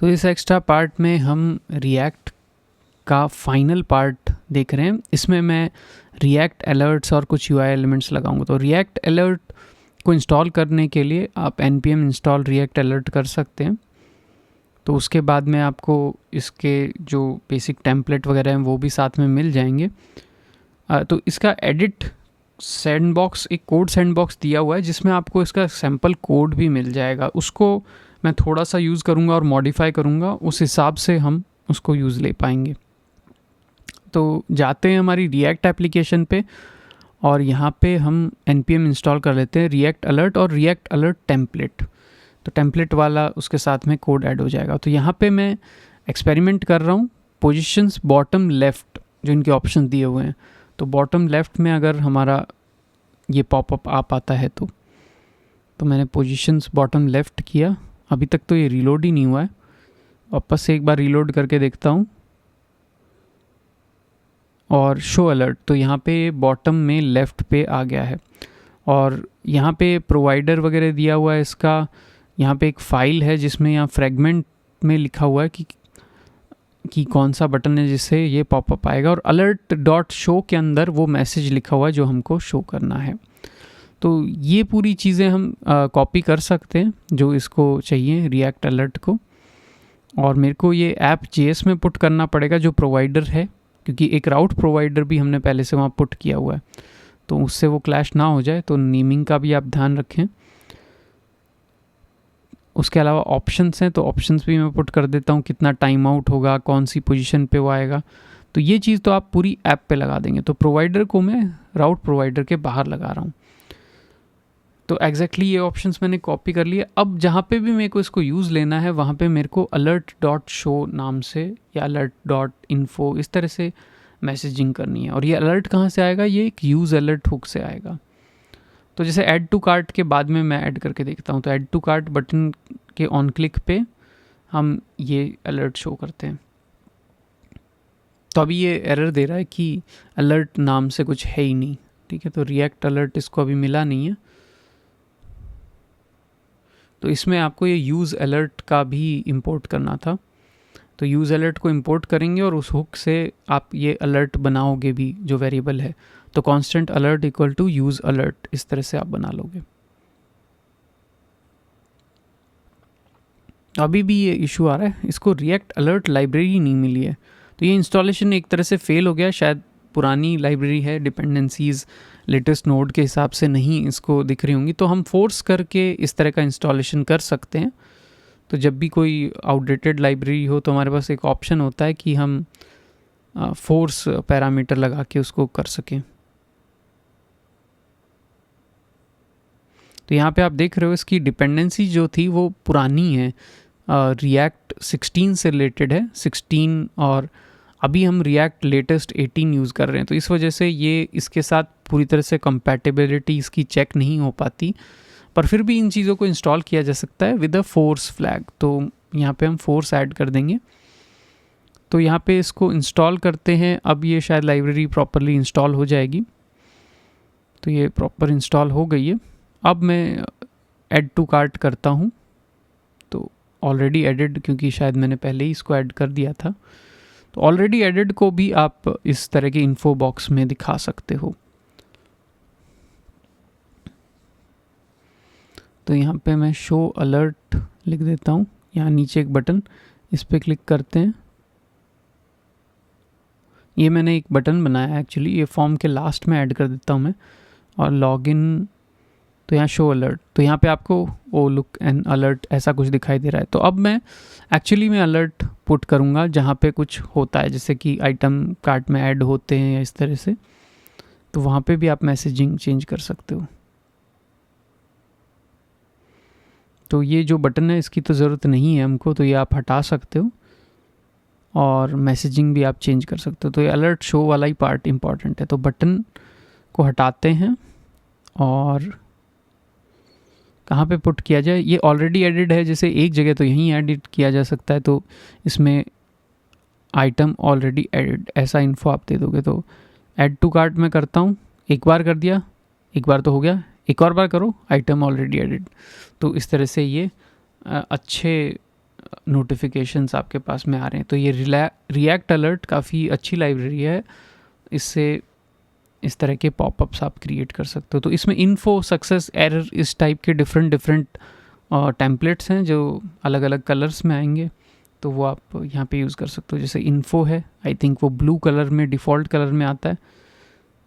तो इस extra part में हम रिएक्ट का फाइनल पार्ट देख रहे हैं। इसमें मैं रिएक्ट अलर्ट्स और कुछ यूआई एलिमेंट्स लगाऊंगा। तो रिएक्ट अलर्ट को इंस्टॉल करने के लिए आप npm इंस्टॉल रिएक्ट अलर्ट कर सकते हैं। तो उसके बाद में आपको इसके जो बेसिक टेम्पलेट वगैरह हैं वो भी साथ में मिल जाएंगे। तो इसका एडिट सैंडबॉक्स, एक कोड सैंडबॉक्स दिया हुआ है जिसमें आपको इसका सैम्पल कोड भी मिल जाएगा। उसको मैं थोड़ा सा यूज़ करूँगा और मॉडिफाई करूँगा, उस हिसाब से हम उसको यूज़ ले पाएंगे। तो जाते हैं हमारी रिएक्ट एप्लीकेशन पे और यहाँ पे हम npm इंस्टॉल कर लेते हैं रिएक्ट अलर्ट और रिएक्ट अलर्ट टेम्पलेट। तो टेम्पलेट वाला उसके साथ में कोड ऐड हो जाएगा। तो यहाँ पे मैं एक्सपेरिमेंट कर रहा हूँ पोजीशंस बॉटम लेफ़्ट, जो इनके ऑप्शन दिए हुए हैं। तो बॉटम लेफ़्ट में अगर हमारा ये पॉपअप आ पाता है तो मैंने पोजीशंस बॉटम लेफ़्ट किया। अभी तक तो ये रीलोड ही नहीं हुआ है। वापस से एक बार रीलोड करके देखता हूँ और शो अलर्ट, तो यहाँ पे बॉटम में लेफ़्ट पे आ गया है। और यहाँ पे प्रोवाइडर वगैरह दिया हुआ है इसका। यहाँ पे एक फ़ाइल है जिसमें यहाँ फ्रेगमेंट में लिखा हुआ है कि कौन सा बटन है जिससे ये पॉपअप आएगा, और अलर्ट डॉट शो के अंदर वो मैसेज लिखा हुआ है जो हमको शो करना है। तो ये पूरी चीज़ें हम कॉपी कर सकते हैं जो इसको चाहिए रिएक्ट अलर्ट को। और मेरे को ये ऐप JS में पुट करना पड़ेगा जो प्रोवाइडर है, क्योंकि एक राउट प्रोवाइडर भी हमने पहले से वहाँ पुट किया हुआ है, तो उससे वो क्लैश ना हो जाए। तो नेमिंग का भी आप ध्यान रखें। उसके अलावा ऑप्शंस हैं, तो ऑप्शंस भी मैं पुट कर देता हूँ, कितना टाइम आउट होगा, कौन सी पोजीशन पे वो आएगा। तो ये चीज़ तो आप पूरी ऐप पे लगा देंगे। तो प्रोवाइडर को मैं राउट प्रोवाइडर के बाहर लगा रहा हूँ। तो एग्जैक्टली ये ऑप्शंस मैंने कॉपी कर लिए। अब जहाँ पे भी मेरे को इसको यूज़ लेना है वहाँ पे मेरे को अलर्ट डॉट शो नाम से या अलर्ट डॉट इन्फो इस तरह से मैसेजिंग करनी है। और ये अलर्ट कहाँ से आएगा, ये एक यूज़ अलर्ट हुक से आएगा। तो जैसे ऐड टू कार्ट के बाद में मैं ऐड करके देखता हूँ। तो ऐड टू कार्ट बटन के ऑन क्लिक पे हम ये अलर्ट शो करते हैं। तो अभी ये एरर दे रहा है कि अलर्ट नाम से कुछ है ही नहीं। ठीक है, तो रिएक्ट अलर्ट इसको अभी मिला नहीं है। तो इसमें आपको ये यूज़ अलर्ट का भी इंपोर्ट करना था। तो यूज़ अलर्ट को इंपोर्ट करेंगे और उस हुक से आप ये अलर्ट बनाओगे भी जो वेरिएबल है। तो constant alert equal to use alert, इस तरह से आप बना लोगे। अभी भी ये इशू आ रहा है, इसको रिएक्ट अलर्ट लाइब्रेरी नहीं मिली है। तो ये इंस्टॉलेशन एक तरह से फेल हो गया। शायद पुरानी लाइब्रेरी है, डिपेंडेंसीज़ लेटेस्ट नोड के हिसाब से नहीं इसको दिख रही होंगी। तो हम फोर्स करके इस तरह का इंस्टॉलेशन कर सकते हैं। तो जब भी कोई आउटडेटेड लाइब्रेरी हो तो हमारे पास एक ऑप्शन होता है कि हम फोर्स पैरामीटर लगा के उसको कर सकें। तो यहाँ पे आप देख रहे हो इसकी डिपेंडेंसी जो थी वो पुरानी है, रिएक्ट 16 से रिलेटेड है 16, और अभी हम रिएक्ट लेटेस्ट 18 यूज़ कर रहे हैं। तो इस वजह से ये इसके साथ पूरी तरह से कंपैटिबिलिटी इसकी चेक नहीं हो पाती। पर फिर भी इन चीज़ों को इंस्टॉल किया जा सकता है विद अ फोर्स फ्लैग। तो यहाँ पे हम फोर्स ऐड कर देंगे। तो यहाँ पे इसको इंस्टॉल करते हैं। अब ये शायद लाइब्रेरी प्रॉपरली इंस्टॉल हो जाएगी। तो ये प्रॉपर इंस्टॉल हो गई है। अब मैं ऐड टू कार्ट करता हूँ। तो ऑलरेडी एडेड, क्योंकि शायद मैंने पहले ही इसको ऐड कर दिया था। तो ऑलरेडी एडेड को भी आप इस तरह के इन्फो बॉक्स में दिखा सकते हो। तो यहाँ पे मैं शो अलर्ट लिख देता हूँ। यहाँ नीचे एक बटन, इस पर क्लिक करते हैं। ये मैंने एक बटन बनाया है एक्चुअली, ये फॉर्म के लास्ट में ऐड कर देता हूँ मैं। और लॉगिन, तो यहाँ शो अलर्ट, तो यहाँ पे आपको ओ लुक एंड अलर्ट ऐसा कुछ दिखाई दे रहा है। तो अब मैं एक्चुअली अलर्ट पुट करूँगा जहाँ पे कुछ होता है, जैसे कि आइटम कार्ट में ऐड होते हैं या इस तरह से। तो वहाँ पे भी आप मैसेजिंग चेंज कर सकते हो। तो ये जो बटन है इसकी तो ज़रूरत नहीं है हमको, तो ये आप हटा सकते हो। और मैसेजिंग भी आप चेंज कर सकते हो। तो ये अलर्ट शो वाला ही पार्ट इम्पॉर्टेंट है। तो बटन को हटाते हैं और कहाँ पे पुट किया जाए, ये ऑलरेडी एडिड है, जैसे एक जगह तो यहीं एडिट किया जा सकता है। तो इसमें आइटम ऑलरेडी एडिड ऐसा इन्फो आप दे दोगे। तो ऐड टू कार्ट में करता हूँ, एक बार कर दिया, एक बार तो हो गया, एक और बार करो, आइटम ऑलरेडी एडिड। तो इस तरह से ये अच्छे नोटिफिकेशंस आपके पास में आ रहे हैं। तो ये रिएक्ट अलर्ट काफ़ी अच्छी लाइब्रेरी है, इससे इस तरह के पॉपअप्स आप क्रिएट कर सकते हो। तो इसमें इन्फो, सक्सेस, एरर, इस टाइप के डिफरेंट टेम्पलेट्स हैं जो अलग अलग कलर्स में आएंगे, तो वो आप यहाँ पे यूज़ कर सकते हो। जैसे इन्फो है, आई थिंक वो ब्लू कलर में, डिफ़ॉल्ट कलर में आता है,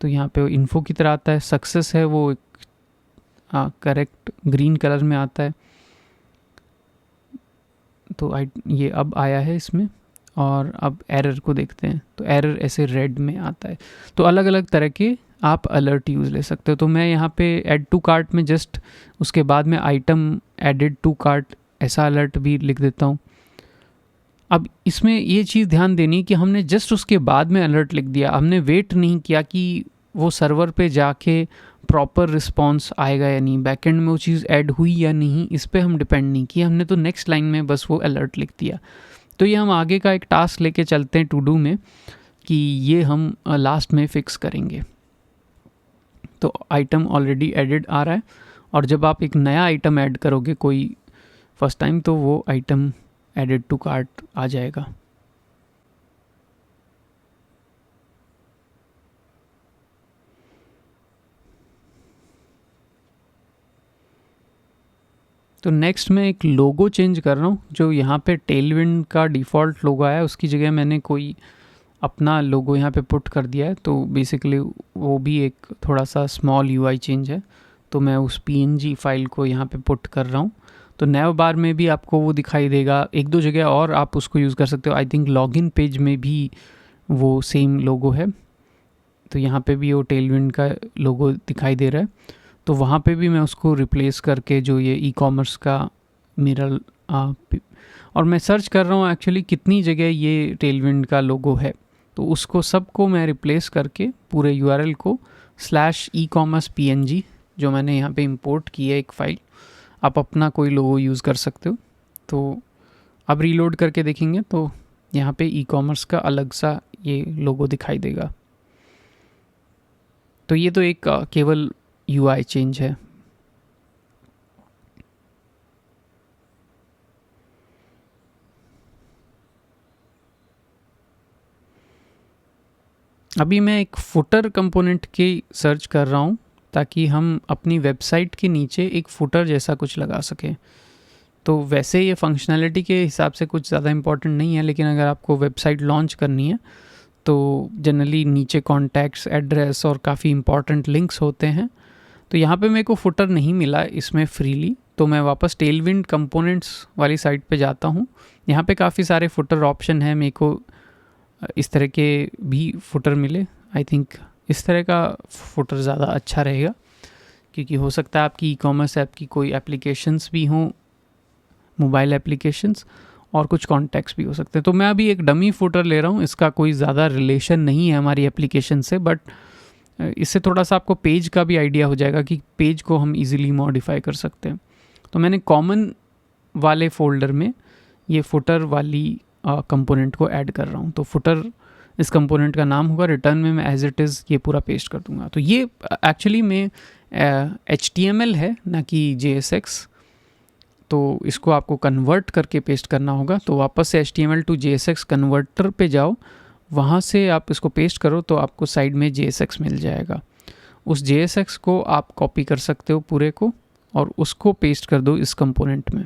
तो यहाँ पे इन्फो की तरह आता है। सक्सेस है वो करेक्ट ग्रीन कलर में आता है, तो ये अब आया है इसमें। और अब एरर को देखते हैं, तो एरर ऐसे रेड में आता है। तो अलग अलग तरह के आप अलर्ट यूज़ ले सकते हो। तो मैं यहाँ पे ऐड टू कार्ट में जस्ट उसके बाद में आइटम एडेड टू कार्ट ऐसा अलर्ट भी लिख देता हूँ। अब इसमें ये चीज़ ध्यान देनी कि हमने जस्ट उसके बाद में अलर्ट लिख दिया, हमने वेट नहीं किया कि वो सर्वर पे जाके प्रॉपर रिस्पॉन्स आएगा या नहीं, बैकएंड में वो चीज़ ऐड हुई या नहीं, इस पे हम डिपेंड नहीं किया, हमने तो नेक्स्ट लाइन में बस वो अलर्ट लिख दिया। तो ये हम आगे का एक टास्क लेके चलते हैं टू डू में, कि ये हम लास्ट में फिक्स करेंगे। तो आइटम ऑलरेडी एडिड आ रहा है, और जब आप एक नया आइटम ऐड करोगे कोई फर्स्ट टाइम, तो वो आइटम एडेड टू कार्ट आ जाएगा। तो नेक्स्ट मैं एक लोगो चेंज कर रहा हूँ। जो यहाँ पे टेलविंड का डिफ़ॉल्ट लोगो आया है, उसकी जगह मैंने कोई अपना लोगो यहाँ पे पुट कर दिया है। तो बेसिकली वो भी एक थोड़ा सा स्मॉल यूआई चेंज है, तो मैं उस पीएनजी फाइल को यहाँ पे पुट कर रहा हूँ। तो नैव बार में भी आपको वो दिखाई देगा, एक दो जगह और आप उसको यूज़ कर सकते हो। आई थिंक लॉगिन पेज में भी वो सेम लोगो है, तो यहाँ पे भी वो टेलविंड का लोगो दिखाई दे रहा है। तो वहाँ पे भी मैं उसको रिप्लेस करके जो ये ई कॉमर्स का मेरा और मैं सर्च कर रहा हूँ एक्चुअली कितनी जगह ये टेलविंड का लोगो है, तो उसको सबको मैं रिप्लेस करके पूरे यूआरएल को /ecommerce.png जो मैंने यहाँ पे इंपोर्ट की है एक फ़ाइल, आप अपना कोई लोगो यूज़ कर सकते हो। तो अब रीलोड करके देखेंगे तो यहाँ पे ई कॉमर्स का अलग सा ये लोगो दिखाई देगा। तो ये तो एक केवल यूआई चेंज है। अभी मैं एक फुटर कंपोनेंट की सर्च कर रहा हूँ, ताकि हम अपनी वेबसाइट के नीचे एक फुटर जैसा कुछ लगा सकें। तो वैसे ये फंक्शनैलिटी के हिसाब से कुछ ज़्यादा इंपॉर्टेंट नहीं है, लेकिन अगर आपको वेबसाइट लॉन्च करनी है तो जनरली नीचे कॉन्टैक्ट्स, एड्रेस और काफ़ी इंपॉर्टेंट लिंक्स होते हैं। तो यहाँ पे मेरे को फुटर नहीं मिला इसमें फ्रीली, तो मैं वापस टेलविंड कंपोनेंट्स वाली साइट पे जाता हूँ। यहाँ पे काफ़ी सारे फुटर ऑप्शन हैं, मेरे को इस तरह के भी फुटर मिले। आई थिंक इस तरह का फुटर ज़्यादा अच्छा रहेगा, क्योंकि हो सकता है आपकी ई कॉमर्स ऐप की कोई एप्लीकेशंस भी हों, मोबाइल एप्लीकेशंस, और कुछ कॉन्टैक्ट्स भी हो सकते हैं। तो मैं अभी एक डमी फुटर ले रहा हूँ, इसका कोई ज़्यादा रिलेशन नहीं है हमारी एप्लीकेशन से, बट इससे थोड़ा सा आपको पेज का भी आइडिया हो जाएगा कि पेज को हम इजीली मॉडिफाई कर सकते हैं। तो मैंने कॉमन वाले फोल्डर में ये फुटर वाली कंपोनेंट को ऐड कर रहा हूँ। तो फुटर इस कंपोनेंट का नाम होगा, रिटर्न में मैं एज इट इज़ ये पूरा पेस्ट कर दूंगा। तो ये एक्चुअली में HTML है ना कि JSX, तो इसको आपको कन्वर्ट करके पेस्ट करना होगा। तो वापस से HTML टू JSX कन्वर्टर पे जाओ, वहाँ से आप इसको पेस्ट करो तो आपको साइड में JSX मिल जाएगा। उस JSX को आप कॉपी कर सकते हो पूरे को, और उसको पेस्ट कर दो इस कंपोनेंट में।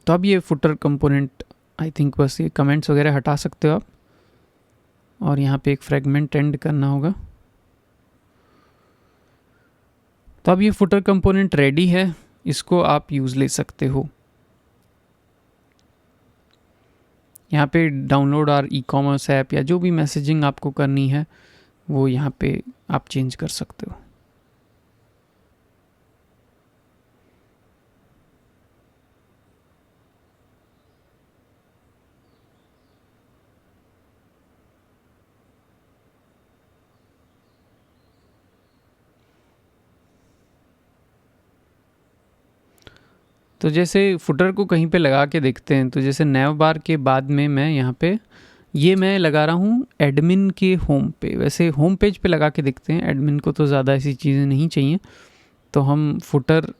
तो अब ये फुटर कंपोनेंट, आई थिंक बस ये कमेंट्स वगैरह हटा सकते हो आप, और यहाँ पे एक फ्रेगमेंट एंड करना होगा। तो अब ये फुटर कंपोनेंट रेडी है, इसको आप यूज़ ले सकते हो। यहाँ पे डाउनलोड और ई कॉमर्स ऐप या जो भी मैसेजिंग आपको करनी है वो यहाँ पे आप चेंज कर सकते हो। तो जैसे फुटर को कहीं पे लगा के देखते हैं, तो जैसे नैव बार के बाद में मैं यहाँ पे ये मैं लगा रहा हूँ एडमिन के होम पे। वैसे होम पेज पे लगा के देखते हैं, एडमिन को तो ज़्यादा ऐसी चीज़ें नहीं चाहिए। तो हम फुटर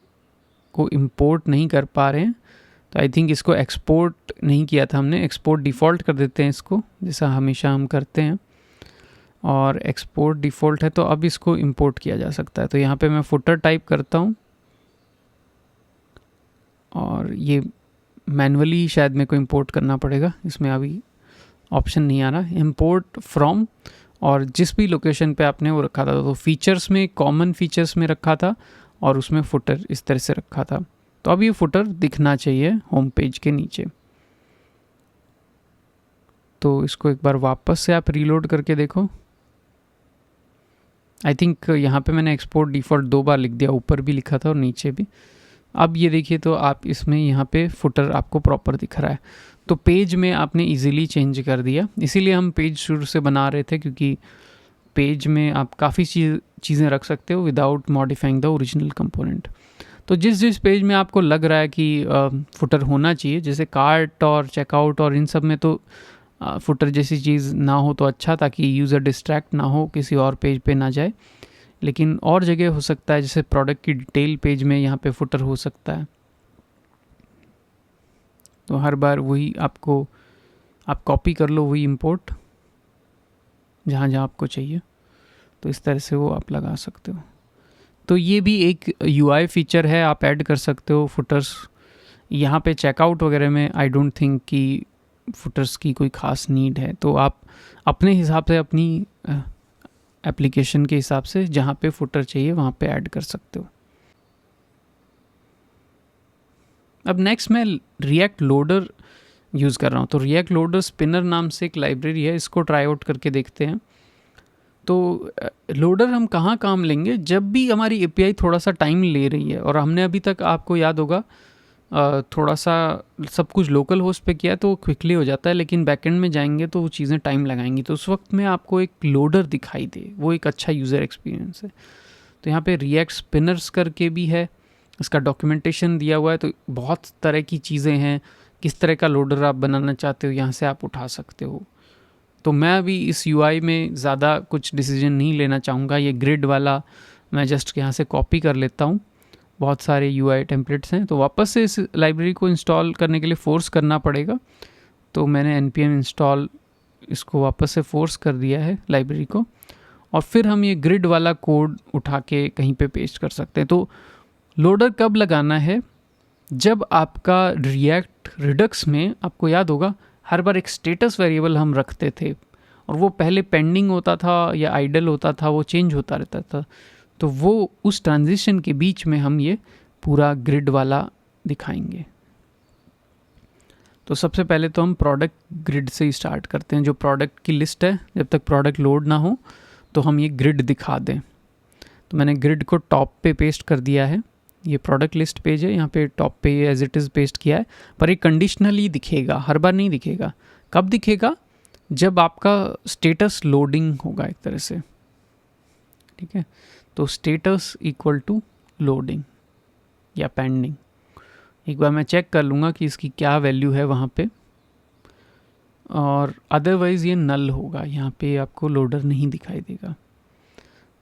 को इंपोर्ट नहीं कर पा रहे हैं, तो आई थिंक इसको एक्सपोर्ट नहीं किया था हमने। एक्सपोर्ट डिफ़ॉल्ट कर देते हैं इसको, जैसा हमेशा हम करते हैं, और एक्सपोर्ट डिफ़ॉल्ट है तो अब इसको इंपोर्ट किया जा सकता है। तो यहाँ पे मैं फुटर टाइप करता हूँ, और ये मैनुअली शायद मेरे को इंपोर्ट करना पड़ेगा, इसमें अभी ऑप्शन नहीं आ रहा। इंपोर्ट फ्रॉम, और जिस भी लोकेशन पे आपने वो रखा था, तो फीचर्स में कॉमन फीचर्स में रखा था और उसमें फुटर इस तरह से रखा था। तो अब ये फुटर दिखना चाहिए होम पेज के नीचे। तो इसको एक बार वापस से आप रीलोड करके देखो। आई थिंक यहाँ पे मैंने एक्सपोर्ट डिफ़ॉल्ट 2 बार लिख दिया, ऊपर भी लिखा था और नीचे भी। अब ये देखिए तो आप इसमें यहाँ पे फुटर आपको प्रॉपर दिख रहा है। तो पेज में आपने इजीली चेंज कर दिया, इसीलिए हम पेज शुरू से बना रहे थे, क्योंकि पेज में आप काफ़ी चीज़ें रख सकते हो without modifying the original component. तो जिस पेज में आपको लग रहा है कि फुटर होना चाहिए, जैसे कार्ट और चेकआउट और इन सब में तो फुटर जैसी चीज़ ना हो तो अच्छा, ताकि यूज़र डिस्ट्रैक्ट ना हो, किसी और पेज पे ना जाए। लेकिन और जगह हो सकता है, जैसे प्रोडक्ट की डिटेल पेज में यहाँ पे फुटर हो सकता है। तो हर बार वही आप कॉपी कर लो, वही इंपोर्ट जहाँ जहाँ आपको चाहिए, तो इस तरह से वो आप लगा सकते हो। तो ये भी एक यूआई फीचर है, आप ऐड कर सकते हो फुटर्स। यहाँ पे चेकआउट वगैरह में आई डोंट थिंक कि फुटर्स की कोई ख़ास नीड है, तो आप अपने हिसाब से, अपनी एप्लीकेशन के हिसाब से जहाँ पे फुटर चाहिए वहाँ पे ऐड कर सकते हो। अब नेक्स्ट मैं रिएक्ट लोडर यूज़ कर रहा हूँ। तो रिएक्ट लोडर स्पिनर नाम से एक लाइब्रेरी है, इसको ट्राई आउट करके देखते हैं। तो लोडर हम कहाँ काम लेंगे, जब भी हमारी एपीआई थोड़ा सा टाइम ले रही है, और हमने अभी तक आपको याद होगा थोड़ा सा सब कुछ लोकल होस्ट पे किया है तो क्विकली हो जाता है, लेकिन बैकएंड में जाएंगे तो वो चीज़ें टाइम लगाएंगी। तो उस वक्त में आपको एक लोडर दिखाई दे, वो एक अच्छा यूज़र एक्सपीरियंस है। तो यहाँ पे रिएक्ट स्पिनर्स करके भी है, इसका डॉक्यूमेंटेशन दिया हुआ है। तो बहुत तरह की चीज़ें हैं, किस तरह का लोडर आप बनाना चाहते हो यहाँ से आप उठा सकते हो। तो मैं अभी इस यूआई में ज़्यादा कुछ डिसीजन नहीं लेना चाहूँगा, ये ग्रिड वाला मैं जस्ट यहाँ से कॉपी कर लेता हूँ। बहुत सारे यूआई टेम्पलेट्स हैं, तो वापस से इस लाइब्रेरी को इंस्टॉल करने के लिए फोर्स करना पड़ेगा। तो मैंने npm इंस्टॉल इसको वापस से फोर्स कर दिया है लाइब्रेरी को, और फिर हम ये ग्रिड वाला कोड उठा के कहीं पे पेस्ट कर सकते हैं। तो लोडर कब लगाना है, जब आपका रिएक्ट रिडक्स में, आपको याद होगा हर बार एक स्टेटस वेरिएबल हम रखते थे, और वो पहले पेंडिंग होता था या आइडल होता था, वो चेंज होता रहता था। तो वो उस ट्रांजिशन के बीच में हम ये पूरा ग्रिड वाला दिखाएंगे। तो सबसे पहले तो हम प्रोडक्ट ग्रिड से ही स्टार्ट करते हैं। जो प्रोडक्ट की लिस्ट है, जब तक प्रोडक्ट लोड ना हो तो हम ये ग्रिड दिखा दें। तो मैंने ग्रिड को टॉप पे पेस्ट कर दिया है। ये प्रोडक्ट लिस्ट पेज है, यहाँ पे टॉप पे एज इट इज़ पेस्ट किया है, पर ये कंडीशनली दिखेगा, हर बार नहीं दिखेगा। कब दिखेगा, जब आपका स्टेटस लोडिंग होगा एक तरह से, ठीक है। तो स्टेटस इक्वल टू लोडिंग या पेंडिंग। एक बार मैं चेक कर लूँगा कि इसकी क्या वैल्यू है वहाँ पे, और अदरवाइज़ ये नल होगा, यहाँ पे आपको लोडर नहीं दिखाई देगा।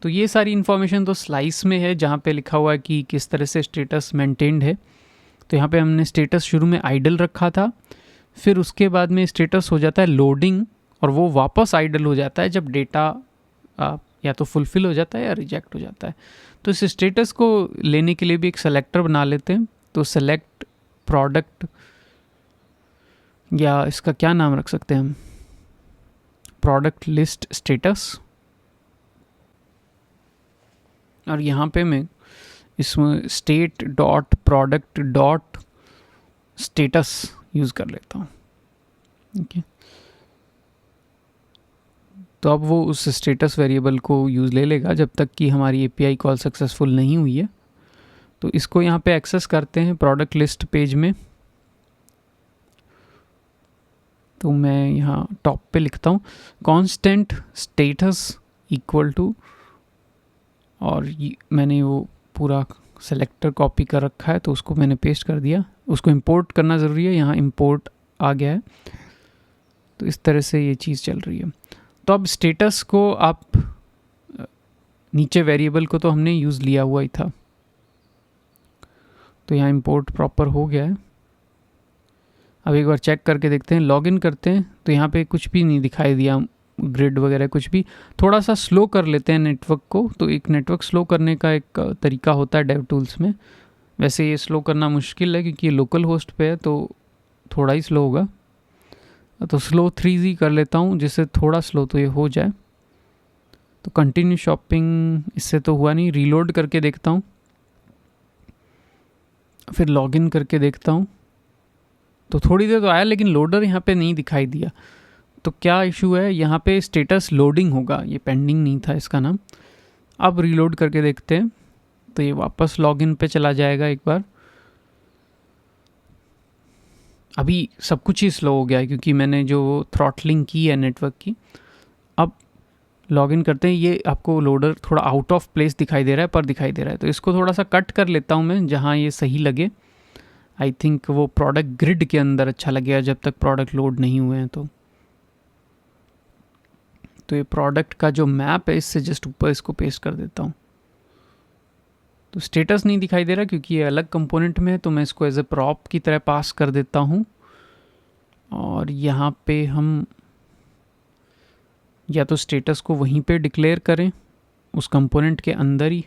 तो ये सारी इन्फॉर्मेशन तो स्लाइस में है, जहाँ पे लिखा हुआ है कि किस तरह से स्टेटस मेंटेन्ड है। तो यहाँ पे हमने स्टेटस शुरू में आइडल रखा था, फिर उसके बाद में स्टेटस हो जाता है लोडिंग, और वो वापस आइडल हो जाता है जब डेटा या तो फुलफिल हो जाता है या रिजेक्ट हो जाता है। तो इस स्टेटस को लेने के लिए भी एक सेलेक्टर बना लेते हैं। तो सेलेक्ट प्रोडक्ट, या इसका क्या नाम रख सकते हैं हम, प्रोडक्ट लिस्ट स्टेटस। और यहाँ पे मैं इसमें state dot product dot status use कर लेता हूँ, ओके। तो अब वो उस स्टेटस वेरिएबल को यूज़ ले लेगा जब तक कि हमारी एपीआई कॉल सक्सेसफुल नहीं हुई है। तो इसको यहाँ पे एक्सेस करते हैं प्रोडक्ट लिस्ट पेज में। तो मैं यहाँ टॉप पे लिखता हूँ कांस्टेंट स्टेटस इक्वल टू, और मैंने वो पूरा सेलेक्टर कॉपी कर रखा है तो उसको मैंने पेस्ट कर दिया। उसको इंपोर्ट करना ज़रूरी है, यहाँ इंपोर्ट आ गया है। तो इस तरह से ये चीज़ चल रही है। तो अब स्टेटस को आप, नीचे वेरिएबल को तो हमने यूज़ लिया हुआ ही था, तो यहाँ इंपोर्ट प्रॉपर हो गया है। अब एक बार चेक करके देखते हैं, लॉगिन करते हैं तो यहाँ पे कुछ भी नहीं दिखाई दिया, ग्रिड वगैरह कुछ भी। थोड़ा सा स्लो कर लेते हैं नेटवर्क को। तो एक नेटवर्क स्लो करने का एक तरीका होता है डेव टूल्स में। वैसे ये स्लो करना मुश्किल है क्योंकि ये लोकल होस्ट पे है, तो थोड़ा ही स्लो होगा। तो स्लो 3G कर लेता हूँ जिससे थोड़ा स्लो तो ये हो जाए। तो कंटिन्यू शॉपिंग, इससे तो हुआ नहीं। रीलोड करके देखता हूँ, फिर लॉगिन करके देखता हूँ। तो थोड़ी देर तो आया लेकिन लोडर यहाँ पे नहीं दिखाई दिया। तो क्या इशू है यहाँ पे? स्टेटस लोडिंग होगा, ये पेंडिंग नहीं था इसका नाम। अब रीलोड करके देखते हैं तो ये वापस लॉगिन पे चला जाएगा एक बार। अभी सब कुछ ही स्लो हो गया है क्योंकि मैंने जो थ्रॉटलिंग की है नेटवर्क की। अब लॉगिन करते हैं, ये आपको लोडर थोड़ा आउट ऑफ प्लेस दिखाई दे रहा है, पर दिखाई दे रहा है। तो इसको थोड़ा सा कट कर लेता हूँ मैं जहाँ ये सही लगे। आई थिंक वो प्रोडक्ट ग्रिड के अंदर अच्छा लगेगा जब तक प्रोडक्ट लोड नहीं हुए हैं। तो ये प्रोडक्ट का जो मैप है इससे जस्ट ऊपर इसको पेस्ट कर देता हूँ। तो स्टेटस नहीं दिखाई दे रहा क्योंकि ये अलग कंपोनेंट में है, तो मैं इसको एज ए प्रॉप की तरह पास कर देता हूँ। और यहाँ पे हम या तो स्टेटस को वहीं पे डिक्लेयर करें उस कंपोनेंट के अंदर ही,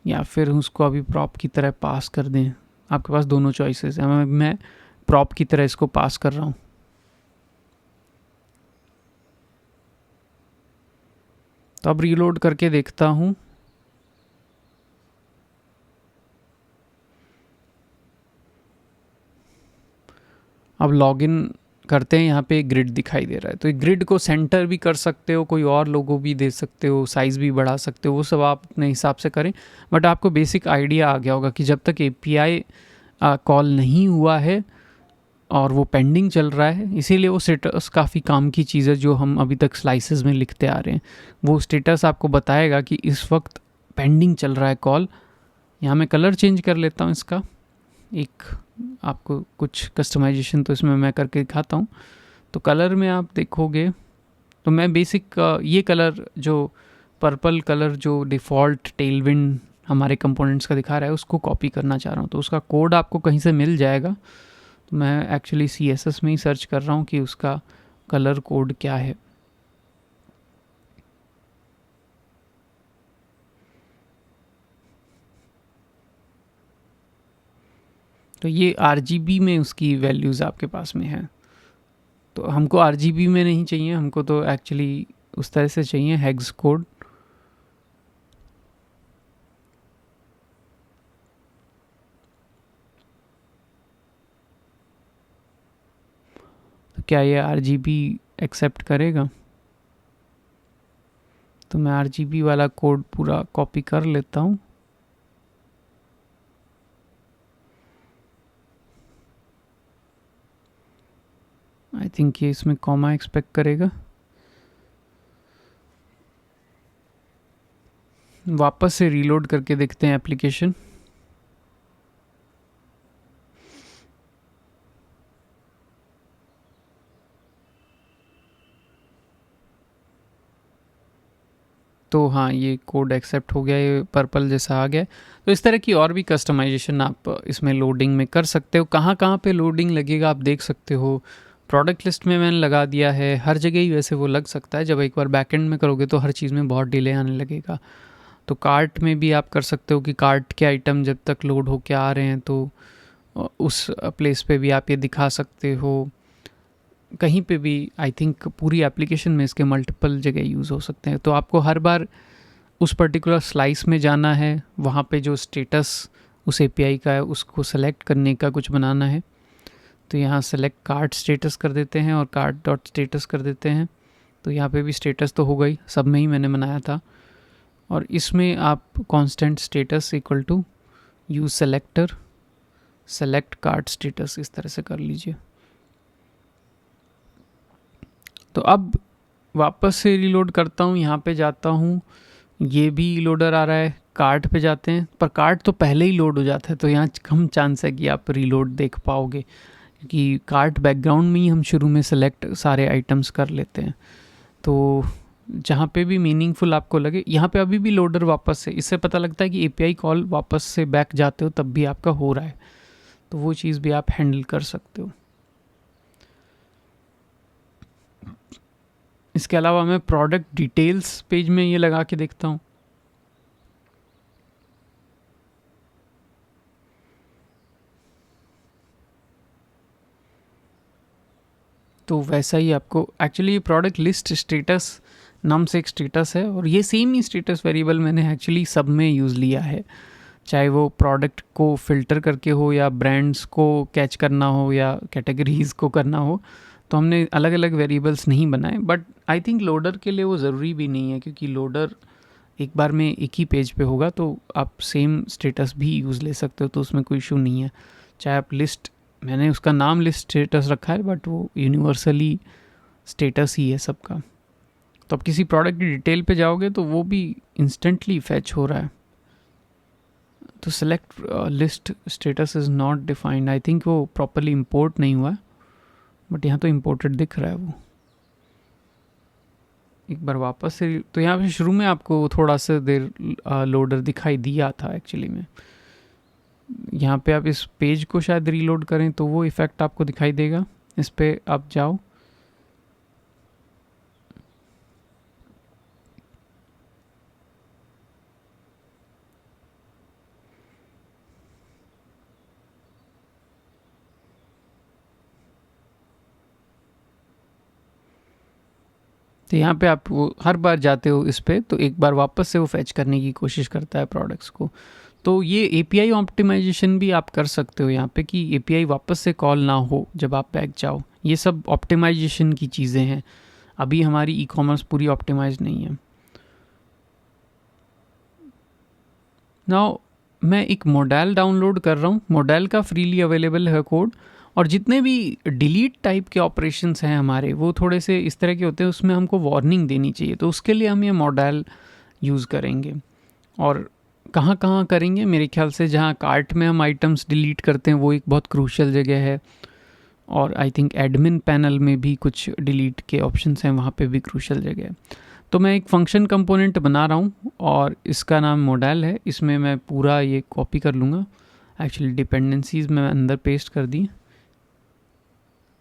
या फिर उसको अभी प्रॉप की तरह पास कर दें। आपके पास दोनों चॉइसेस हैं। मैं प्रॉप की तरह इसको पास कर रहा हूँ। तो अब रीलोड करके देखता हूँ। अब लॉगिन करते हैं, यहाँ पे ग्रिड दिखाई दे रहा है। तो ग्रिड को सेंटर भी कर सकते हो, कोई और लोगो भी दे सकते हो, साइज़ भी बढ़ा सकते हो, वो सब आप अपने हिसाब से करें। बट आपको बेसिक आइडिया आ गया होगा कि जब तक API कॉल नहीं हुआ है और वो पेंडिंग चल रहा है, इसीलिए वो स्टेटस काफ़ी काम की चीज़ है जो हम अभी तक स्लाइसेस में लिखते आ रहे हैं। वो स्टेटस आपको बताएगा कि इस वक्त पेंडिंग चल रहा है कॉल। यहाँ मैं कलर चेंज कर लेता हूँ इसका, एक आपको कुछ कस्टमाइजेशन तो इसमें मैं करके दिखाता हूँ। तो कलर में आप देखोगे तो मैं बेसिक ये कलर जो पर्पल कलर जो डिफ़ॉल्ट टेलविंड हमारे कंपोनेंट्स का दिखा रहा है उसको कॉपी करना चाह रहा हूँ। तो उसका कोड आपको कहीं से मिल जाएगा। तो मैं एक्चुअली CSS में ही सर्च कर रहा हूँ कि उसका कलर कोड क्या है। तो ये RGB में उसकी वैल्यूज़ आपके पास में है। तो हमको RGB में नहीं चाहिए, हमको तो एक्चुअली उस तरह से चाहिए हेक्स कोड। तो क्या ये RGB एक्सेप्ट करेगा? तो मैं RGB वाला कोड पूरा कॉपी कर लेता हूँ। आई थिंक ये इसमें कॉमा एक्सपेक्ट करेगा। वापस से रीलोड करके देखते हैं एप्लीकेशन। तो हाँ, ये कोड एक्सेप्ट हो गया, ये पर्पल जैसा आ गया। तो इस तरह की और भी कस्टमाइजेशन आप इसमें लोडिंग में कर सकते हो। कहाँ कहाँ पे लोडिंग लगेगा आप देख सकते हो। प्रोडक्ट लिस्ट में मैंने लगा दिया है, हर जगह ही वैसे वो लग सकता है। जब एक बार बैकएंड में करोगे तो हर चीज़ में बहुत डिले आने लगेगा। तो कार्ट में भी आप कर सकते हो कि कार्ट के आइटम जब तक लोड हो के आ रहे हैं तो उस प्लेस पे भी आप ये दिखा सकते हो। कहीं पे भी आई थिंक पूरी एप्लीकेशन में इसके मल्टीपल जगह यूज़ हो सकते हैं। तो आपको हर बार उस पर्टिकुलर स्लाइस में जाना है, वहाँ पे जो स्टेटस उस API का है उसको सेलेक्ट करने का कुछ बनाना है। तो यहाँ सेलेक्ट कार्ट स्टेटस कर देते हैं और कार्ट डॉट स्टेटस कर देते हैं। तो यहाँ पे भी स्टेटस तो हो गई, सब में ही मैंने बनाया था। और इसमें आप constant status equal to use selector select cart status इस तरह से कर लीजिए। तो अब वापस से रीलोड करता हूँ, यहाँ पे जाता हूँ, ये भी लोडर आ रहा है। कार्ट पे जाते हैं, पर कार्ट तो पहले ही लोड हो जाता है, तो यहाँ कम चांस है कि आप रीलोड देख पाओगे क्योंकि कार्ट बैकग्राउंड में ही हम शुरू में सेलेक्ट सारे आइटम्स कर लेते हैं। तो जहाँ पे भी मीनिंगफुल आपको लगे। यहाँ पे अभी भी लोडर वापस से, इससे पता लगता है कि एपीआई कॉल वापस से बैक जाते हो तब भी आपका हो रहा है, तो वो चीज़ भी आप हैंडल कर सकते हो। इसके अलावा मैं प्रोडक्ट डिटेल्स पेज में ये लगा के देखता हूँ। तो वैसा ही आपको एक्चुअली प्रोडक्ट लिस्ट स्टेटस नाम से एक स्टेटस है, और ये सेम ही स्टेटस वेरिएबल मैंने एक्चुअली सब में यूज़ लिया है, चाहे वो प्रोडक्ट को फिल्टर करके हो या ब्रांड्स को कैच करना हो या कैटेगरीज को करना हो। तो हमने अलग अलग वेरिएबल्स नहीं बनाए, बट आई थिंक लोडर के लिए वो ज़रूरी भी नहीं है, क्योंकि लोडर एक बार में एक ही पेज पे होगा, तो आप सेम स्टेटस भी यूज़ ले सकते हो, तो उसमें कोई इशू नहीं है। चाहे आप लिस्ट, मैंने उसका नाम लिस्ट स्टेटस रखा है, बट वो यूनिवर्सली स्टेटस ही है सबका। तो आप किसी प्रोडक्ट की डिटेल पे जाओगे तो वो भी इंस्टेंटली फैच हो रहा है। तो select list status is not defined, I think वो प्रॉपरली इंपोर्ट नहीं हुआ है, बट यहाँ तो इंपोर्टेड दिख रहा है वो। एक बार वापस से, तो यहाँ पे शुरू में आपको थोड़ा सा देर लोडर दिखाई दिया था एक्चुअली में। यहाँ पे आप इस पेज को शायद रीलोड करें तो वो इफ़ेक्ट आपको दिखाई देगा। इस पे आप जाओ, तो यहाँ पे आप वो हर बार जाते हो इस पे, तो एक बार वापस से वो फैच करने की कोशिश करता है प्रोडक्ट्स को। तो ये एपीआई ऑप्टिमाइजेशन भी आप कर सकते हो यहाँ पे, कि एपीआई वापस से कॉल ना हो जब आप बैक जाओ। ये सब ऑप्टिमाइजेशन की चीज़ें हैं, अभी हमारी ई कॉमर्स पूरी ऑप्टिमाइज नहीं है। नाउ मैं एक मॉडल डाउनलोड कर रहा हूँ, मॉडल का फ्रीली अवेलेबल है कोड, और जितने भी डिलीट टाइप के ऑपरेशंस हैं हमारे, वो थोड़े से इस तरह के होते हैं, उसमें हमको वार्निंग देनी चाहिए, तो उसके लिए हम ये मॉडल यूज़ करेंगे। और कहाँ कहाँ करेंगे, मेरे ख्याल से जहाँ कार्ट में हम आइटम्स डिलीट करते हैं वो एक बहुत क्रूशियल जगह है, और आई थिंक एडमिन पैनल में भी कुछ डिलीट के ऑप्शंस हैं, वहाँ पे भी क्रूशियल जगह है। तो मैं एक फंक्शन कंपोनेंट बना रहा हूँ और इसका नाम मॉडल है, इसमें मैं पूरा ये कॉपी कर लूँगा। एक्चुअली डिपेंडेंसीज मैं अंदर पेस्ट कर दी,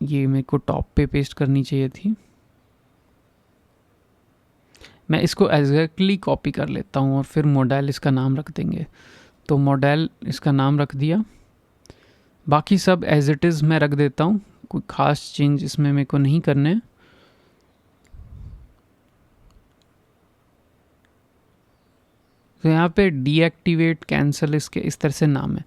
ये मेरे को टॉप पे पेस्ट करनी चाहिए थी। मैं इसको एग्जैक्टली कॉपी कर लेता हूँ और फिर मॉडल इसका नाम रख देंगे। तो मॉडल इसका नाम रख दिया, बाकी सब एज इट इज़ मैं रख देता हूँ, कोई ख़ास चेंज इसमें मेरे को नहीं करने। तो यहाँ पे डीएक्टिवेट कैंसिल इसके इस तरह से नाम है,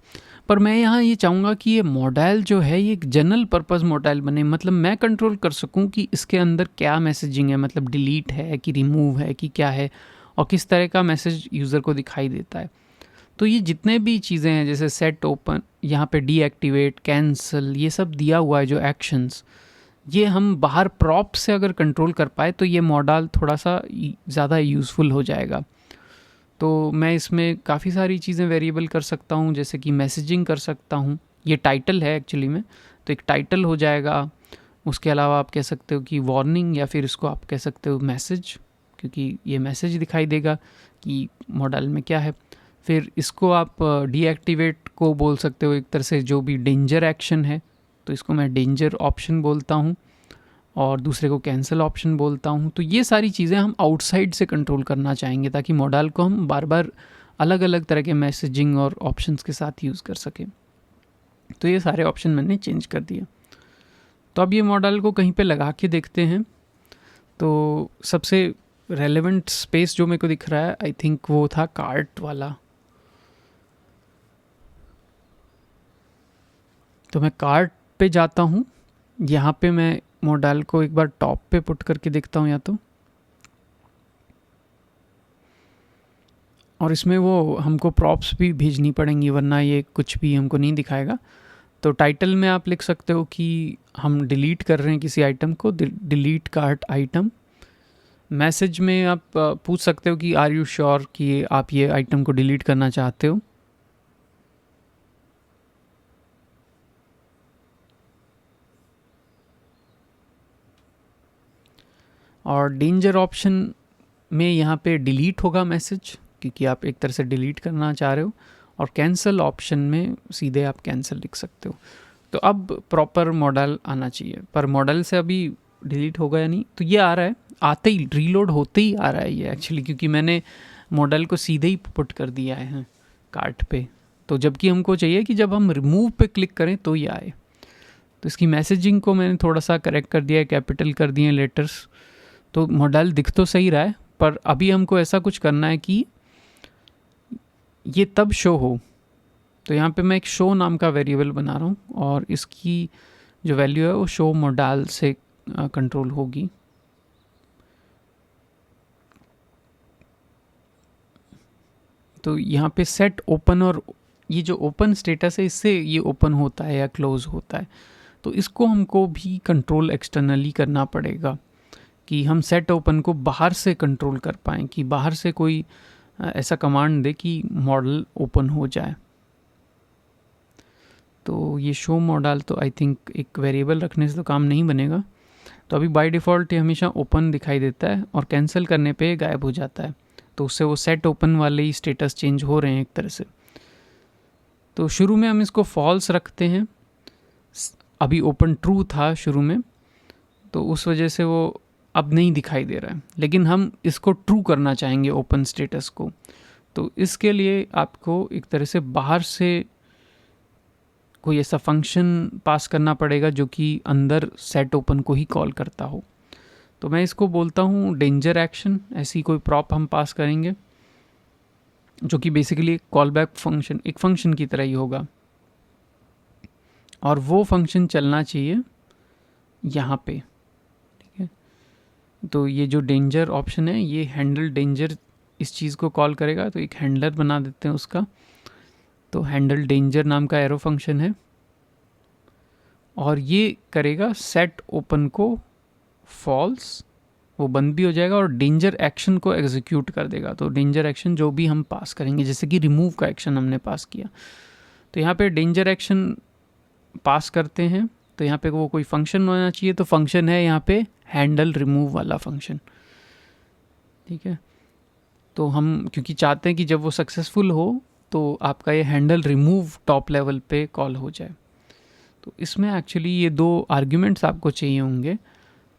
पर मैं यहाँ ये चाहूँगा कि ये मॉडल जो है ये एक जनरल पर्पज़ मॉडल बने, मतलब मैं कंट्रोल कर सकूँ कि इसके अंदर क्या मैसेजिंग है, मतलब डिलीट है कि रिमूव है कि क्या है, और किस तरह का मैसेज यूज़र को दिखाई देता है। तो ये जितने भी चीज़ें हैं, जैसे सेट ओपन, यहाँ पे डीएक्टिवेट कैंसिल, ये सब दिया हुआ है जो एक्शंस, ये हम बाहर प्रॉप से अगर कंट्रोल कर पाए तो ये मॉडल थोड़ा सा ज़्यादा यूज़फुल हो जाएगा। तो मैं इसमें काफ़ी सारी चीज़ें वेरिएबल कर सकता हूँ, जैसे कि मैसेजिंग कर सकता हूँ, ये टाइटल है एक्चुअली में, तो एक टाइटल हो जाएगा। उसके अलावा आप कह सकते हो कि वार्निंग, या फिर इसको आप कह सकते हो मैसेज, क्योंकि ये मैसेज दिखाई देगा कि मॉडल में क्या है। फिर इसको आप डीएक्टिवेट को बोल सकते हो एक तरह से, जो भी डेंजर एक्शन है, तो इसको मैं डेंजर ऑप्शन बोलता हूँ, और दूसरे को कैंसिल ऑप्शन बोलता हूँ। तो ये सारी चीज़ें हम आउटसाइड से कंट्रोल करना चाहेंगे, ताकि मॉडल को हम बार बार अलग अलग तरह के मैसेजिंग और ऑप्शंस के साथ यूज़ कर सकें। तो ये सारे ऑप्शन मैंने चेंज कर दिए। तो अब ये मॉडल को कहीं पे लगा के देखते हैं। तो सबसे रेलेवेंट स्पेस जो मेरे को दिख रहा है, आई थिंक वो था कार्ट वाला। तो मैं कार्ट पे जाता हूँ, यहाँ पे मैं मॉडल को एक बार टॉप पे पुट करके देखता हूँ या तो, और इसमें वो हमको प्रॉप्स भी भेजनी पड़ेंगी, वरना ये कुछ भी हमको नहीं दिखाएगा। तो टाइटल में आप लिख सकते हो कि हम डिलीट कर रहे हैं किसी आइटम को, डिलीट कार्ट आइटम। मैसेज में आप पूछ सकते हो कि आर यू श्योर कि आप ये आइटम को डिलीट करना चाहते हो। और डेंजर ऑप्शन में यहाँ पे डिलीट होगा मैसेज, क्योंकि आप एक तरह से डिलीट करना चाह रहे हो, और कैंसिल ऑप्शन में सीधे आप कैंसिल लिख सकते हो। तो अब प्रॉपर मॉडल आना चाहिए, पर मॉडल से अभी डिलीट होगा या नहीं, तो ये आ रहा है, आते ही रीलोड होते ही आ रहा है ये एक्चुअली, क्योंकि मैंने मॉडल को सीधे ही पुट कर दिया है कार्ट पे। तो जबकि हमको चाहिए कि जब हम रिमूव पे क्लिक करें तो ये आए। तो इसकी मैसेजिंग को मैंने थोड़ा सा करेक्ट कर दिया है, कैपिटल कर दिए लेटर्स, तो मॉडल दिख तो सही रहा है, पर अभी हमको ऐसा कुछ करना है कि ये तब शो हो। तो यहाँ पे मैं एक शो नाम का वेरिएबल बना रहा हूँ, और इसकी जो वैल्यू है वो शो मॉडल से कंट्रोल होगी। तो यहाँ पे सेट ओपन, और ये जो ओपन स्टेटस है इससे ये ओपन होता है या क्लोज होता है, तो इसको हमको भी कंट्रोल एक्सटर्नली करना पड़ेगा कि हम सेट ओपन को बाहर से कंट्रोल कर पाएँ, कि बाहर से कोई ऐसा कमांड दे कि मॉडल ओपन हो जाए। तो ये शो मॉडल तो आई थिंक एक वेरिएबल रखने से तो काम नहीं बनेगा, तो अभी बाय डिफ़ॉल्ट ये हमेशा ओपन दिखाई देता है, और कैंसिल करने पे गायब हो जाता है। तो उससे वो सेट ओपन वाले ही स्टेटस चेंज हो रहे हैं एक तरह से। तो शुरू में हम इसको फॉल्स रखते हैं, अभी ओपन ट्रू था शुरू में, तो उस वजह से वो अब नहीं दिखाई दे रहा है, लेकिन हम इसको ट्रू करना चाहेंगे ओपन स्टेटस को। तो इसके लिए आपको एक तरह से बाहर से कोई ऐसा फंक्शन पास करना पड़ेगा जो कि अंदर सेट ओपन को ही कॉल करता हो। तो मैं इसको बोलता हूँ डेंजर एक्शन, ऐसी कोई प्रॉप हम पास करेंगे जो कि बेसिकली कॉल बैक फंक्शन, एक फंक्शन की तरह ही होगा, और वो फंक्शन चलना चाहिए यहाँ पे। ठीक है, तो ये जो डेंजर ऑप्शन है ये हैंडल डेंजर इस चीज़ को कॉल करेगा, तो एक हैंडलर बना देते हैं उसका। तो हैंडल डेंजर नाम का एरो फंक्शन है, और ये करेगा सेट ओपन को फॉल्स, वो बंद भी हो जाएगा, और डेंजर एक्शन को एग्जीक्यूट कर देगा। तो डेंजर एक्शन जो भी हम पास करेंगे, जैसे कि रिमूव का एक्शन हमने पास किया, तो यहाँ पे डेंजर एक्शन पास करते हैं, तो यहाँ पे वो कोई फंक्शन होना चाहिए, तो फंक्शन है यहाँ पे हैंडल रिमूव वाला फंक्शन। ठीक है, तो हम क्योंकि चाहते हैं कि जब वो सक्सेसफुल हो तो आपका ये हैंडल रिमूव टॉप लेवल पे कॉल हो जाए। तो इसमें एक्चुअली ये दो आर्ग्यूमेंट्स आपको चाहिए होंगे,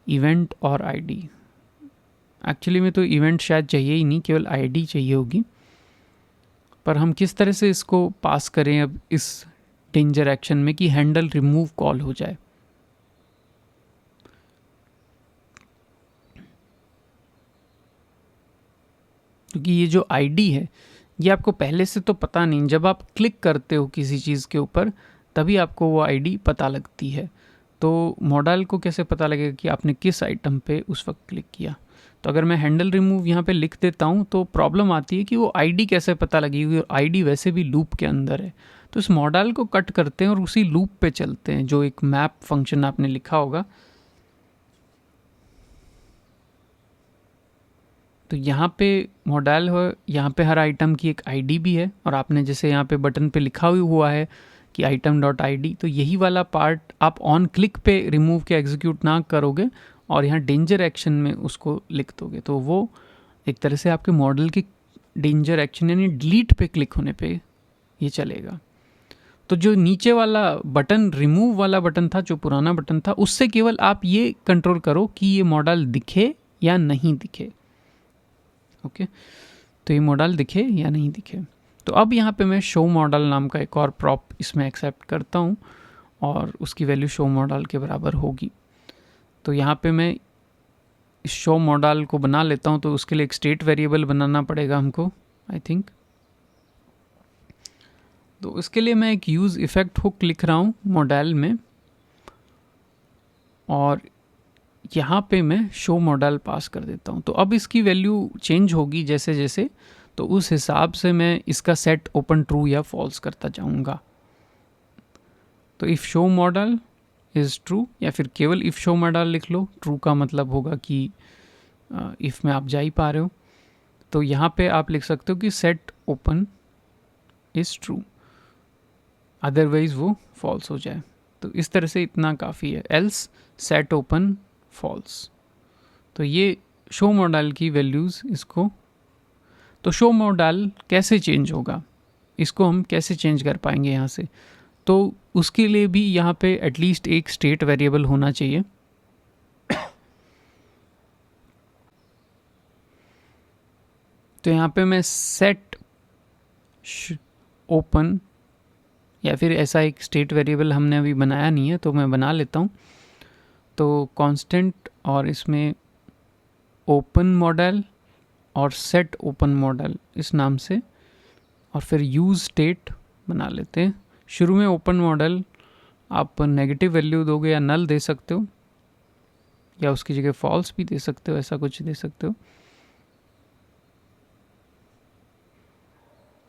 इवेंट और आईडी। एक्चुअली में तो इवेंट शायद चाहिए ही नहीं, केवल आईडी चाहिए होगी, पर हम किस तरह से इसको पास करें अब इस डेंजर एक्शन में कि हैंडल रिमूव कॉल हो जाए। क्योंकि ये जो आईडी है ये आपको पहले से तो पता नहीं, जब आप क्लिक करते हो किसी चीज़ के ऊपर तभी आपको वो आईडी पता लगती है। तो मॉडल को कैसे पता लगेगा कि आपने किस आइटम पे उस वक्त क्लिक किया। तो अगर मैं हैंडल रिमूव यहाँ पे लिख देता हूँ तो प्रॉब्लम आती है कि वो आईडी कैसे पता लगेगी, और आईडी वैसे भी लूप के अंदर है। तो इस मॉडल को कट करते हैं और उसी लूप पे चलते हैं, जो एक मैप फंक्शन आपने लिखा होगा। तो यहाँ पे मॉडल हो, यहाँ पे हर आइटम की एक आईडी भी है, और आपने जैसे यहाँ पे बटन पे लिखा हुआ है कि आइटम डॉट आईडी, तो यही वाला पार्ट आप ऑन क्लिक पे रिमूव के एग्जीक्यूट ना करोगे और यहाँ डेंजर एक्शन में उसको लिख दोगे, तो वो एक तरह से आपके मॉडल की डेंजर एक्शन यानी डिलीट पे क्लिक होने पे ये चलेगा। तो जो नीचे वाला बटन रिमूव वाला बटन था, जो पुराना बटन था, उससे केवल आप ये कंट्रोल करो कि ये मॉडल दिखे या नहीं दिखे। ओके, तो ये मॉडल दिखे या नहीं दिखे। तो अब यहाँ पे मैं शो मॉडल नाम का एक और प्रॉप इसमें एक्सेप्ट करता हूँ, और उसकी वैल्यू शो मॉडल के बराबर होगी। तो यहाँ पे मैं इस शो मॉडल को बना लेता हूँ, तो उसके लिए एक स्टेट वेरिएबल बनाना पड़ेगा हमको आई थिंक। तो इसके लिए मैं एक यूज़ इफेक्ट हुक लिख रहा हूँ मॉडल में, और यहाँ पे मैं शो मॉडल पास कर देता हूँ। तो अब इसकी वैल्यू चेंज होगी जैसे जैसे, तो उस हिसाब से मैं इसका सेट ओपन ट्रू या फॉल्स करता जाऊँगा। तो if show model is true, या फिर केवल इफ़ शो मॉडल लिख लो, ट्रू का मतलब होगा कि इफ़ में आप जा ही पा रहे हो। तो यहाँ पे आप लिख सकते हो कि set open is true, otherwise वो फॉल्स हो जाए। तो इस तरह से इतना काफ़ी है, एल्स सेट ओपन फॉल्स। तो ये शो मॉडल की वैल्यूज़ इसको, तो शो मॉडल कैसे चेंज होगा, इसको हम कैसे चेंज कर पाएंगे यहाँ से, तो उसके लिए भी यहाँ पे एटलीस्ट एक स्टेट वेरिएबल होना चाहिए। तो यहाँ पे मैं सेट ओपन, या फिर ऐसा एक स्टेट वेरिएबल हमने अभी बनाया नहीं है तो मैं बना लेता हूँ। तो कांस्टेंट और इसमें ओपन मॉडल और सेट ओपन मॉडल इस नाम से, और फिर यूज स्टेट बना लेते हैं। शुरू में ओपन मॉडल आप नेगेटिव वैल्यू दोगे या नल दे सकते हो, या उसकी जगह फॉल्स भी दे सकते हो, ऐसा कुछ दे सकते हो।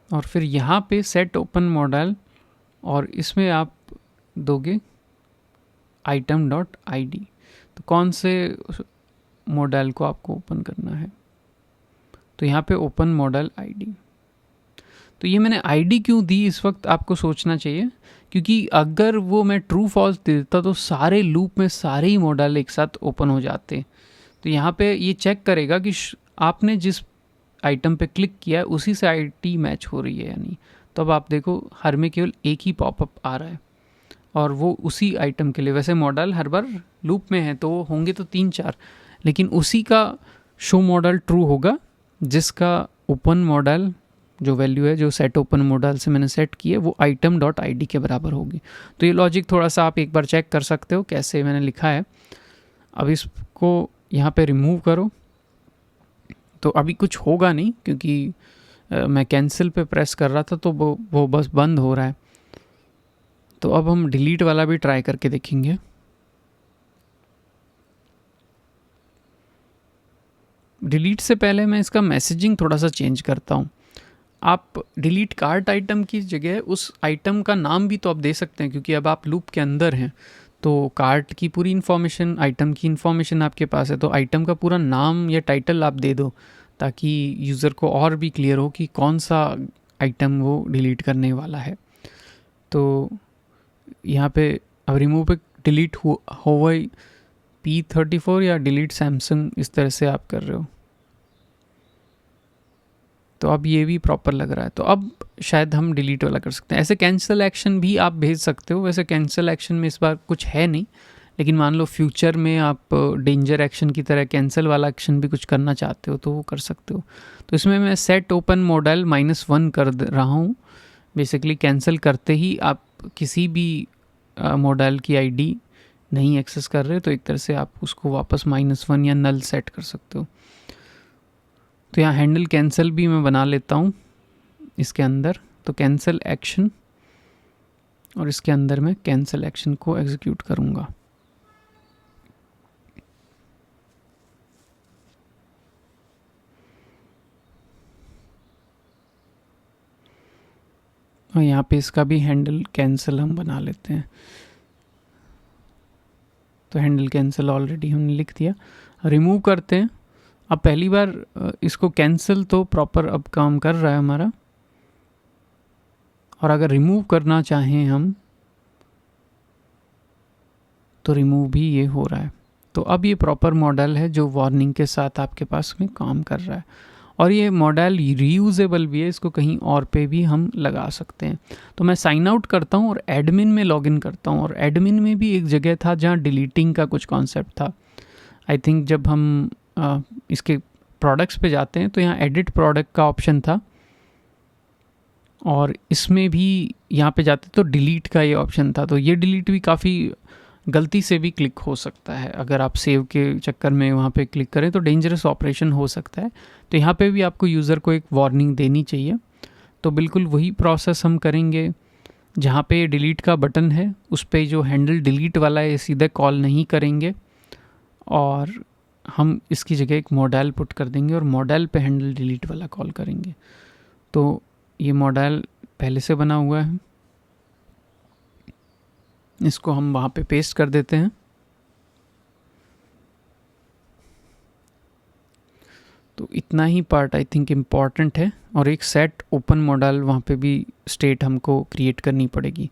और फिर यहाँ पे सेट ओपन मॉडल, और इसमें आप दोगे आइटम डॉट आई डी। तो कौन से मॉडल को आपको ओपन करना है, तो यहाँ पे ओपन मॉडल आईडी। तो ये मैंने आईडी क्यों दी इस वक्त आपको सोचना चाहिए, क्योंकि अगर वो मैं ट्रू फॉल्स दे देता तो सारे लूप में सारे ही मॉडल एक साथ ओपन हो जाते। तो यहाँ पे ये चेक करेगा कि आपने जिस आइटम पे क्लिक किया है उसी से आईडी मैच हो रही है या नहीं। तो अब आप देखो हर में केवल एक ही पॉपअप आ रहा है, और वो उसी आइटम के लिए। वैसे मॉडल हर बार लूप में है तो वो होंगे तो 3-4, लेकिन उसी का शो मॉडल ट्रू होगा जिसका ओपन मॉडल जो वैल्यू है, जो सेट ओपन मॉडल से मैंने सेट की है, वो आइटम डॉट आई डी के बराबर होगी। तो ये लॉजिक थोड़ा सा आप एक बार चेक कर सकते हो कैसे मैंने लिखा है। अब इसको यहाँ पे रिमूव करो, तो अभी कुछ होगा नहीं क्योंकि मैं कैंसिल पे प्रेस कर रहा था तो वो बस बंद हो रहा है। तो अब हम डिलीट वाला भी ट्राई करके देखेंगे। डिलीट से पहले मैं इसका मैसेजिंग थोड़ा सा चेंज करता हूँ। आप डिलीट कार्ट आइटम की जगह उस आइटम का नाम भी तो आप दे सकते हैं, क्योंकि अब आप लूप के अंदर हैं तो कार्ट की पूरी इन्फॉर्मेशन, आइटम की इन्फॉर्मेशन आपके पास है, तो आइटम का पूरा नाम या टाइटल आप दे दो ताकि यूज़र को और भी क्लियर हो कि कौन सा आइटम वो डिलीट करने वाला है। तो यहाँ पे अब रिमूव पे डिलीट हुआई P34 या डिलीट सैमसंग, इस तरह से आप कर रहे हो। तो अब ये भी प्रॉपर लग रहा है, तो अब शायद हम डिलीट वाला कर सकते हैं। ऐसे कैंसिल एक्शन भी आप भेज सकते हो। वैसे कैंसिल एक्शन में इस बार कुछ है नहीं, लेकिन मान लो फ्यूचर में आप डेंजर एक्शन की तरह कैंसिल वाला एक्शन भी कुछ करना चाहते हो तो वो कर सकते हो। तो इसमें मैं सेट ओपन मॉडल -1 कर रहा हूँ। बेसिकली कैंसिल करते ही आप किसी भी मॉडल की आईडी नहीं एक्सेस कर रहे, तो एक तरह से आप उसको वापस -1 या नल सेट कर सकते हो। तो यहाँ हैंडल कैंसिल भी मैं बना लेता हूँ इसके अंदर। तो कैंसिल एक्शन, और इसके अंदर मैं कैंसिल एक्शन को एग्जीक्यूट करूँगा। और यहाँ पे इसका भी हैंडल कैंसिल हम बना लेते हैं। तो हैंडल कैंसिल ऑलरेडी हमने लिख दिया। रिमूव करते हैं। अब पहली बार इसको कैंसिल तो प्रॉपर अब काम कर रहा है हमारा, और अगर रिमूव करना चाहें हम तो रिमूव भी ये हो रहा है। तो अब ये प्रॉपर मॉडल है जो वार्निंग के साथ आपके पास में काम कर रहा है, और ये मॉडल रीयूजेबल भी है, इसको कहीं और पे भी हम लगा सकते हैं। तो मैं साइन आउट करता हूँ और एडमिन में लॉगिन करता हूँ, और एडमिन में भी एक जगह था जहाँ डिलीटिंग का कुछ कॉन्सेप्ट था। आई थिंक जब हम इसके प्रोडक्ट्स पे जाते हैं तो यहाँ एडिट प्रोडक्ट का ऑप्शन था, और इसमें भी यहाँ पे जाते तो डिलीट का ये ऑप्शन था। तो ये डिलीट भी काफ़ी गलती से भी क्लिक हो सकता है, अगर आप सेव के चक्कर में वहाँ पे क्लिक करें तो डेंजरस ऑपरेशन हो सकता है। तो यहाँ पे भी आपको यूज़र को एक वार्निंग देनी चाहिए। तो बिल्कुल वही प्रोसेस हम करेंगे। जहाँ पे डिलीट का बटन है उस पर जो हैंडल डिलीट वाला है सीधे कॉल नहीं करेंगे, और हम इसकी जगह एक मॉडल पुट कर देंगे और मॉडल पे हैंडल डिलीट वाला कॉल करेंगे। तो ये मॉडल पहले से बना हुआ है, इसको हम वहाँ पे पेस्ट कर देते हैं। तो इतना ही पार्ट आई थिंक इम्पॉर्टेंट है, और एक सेट ओपन मॉडल वहाँ पे भी स्टेट हमको क्रिएट करनी पड़ेगी,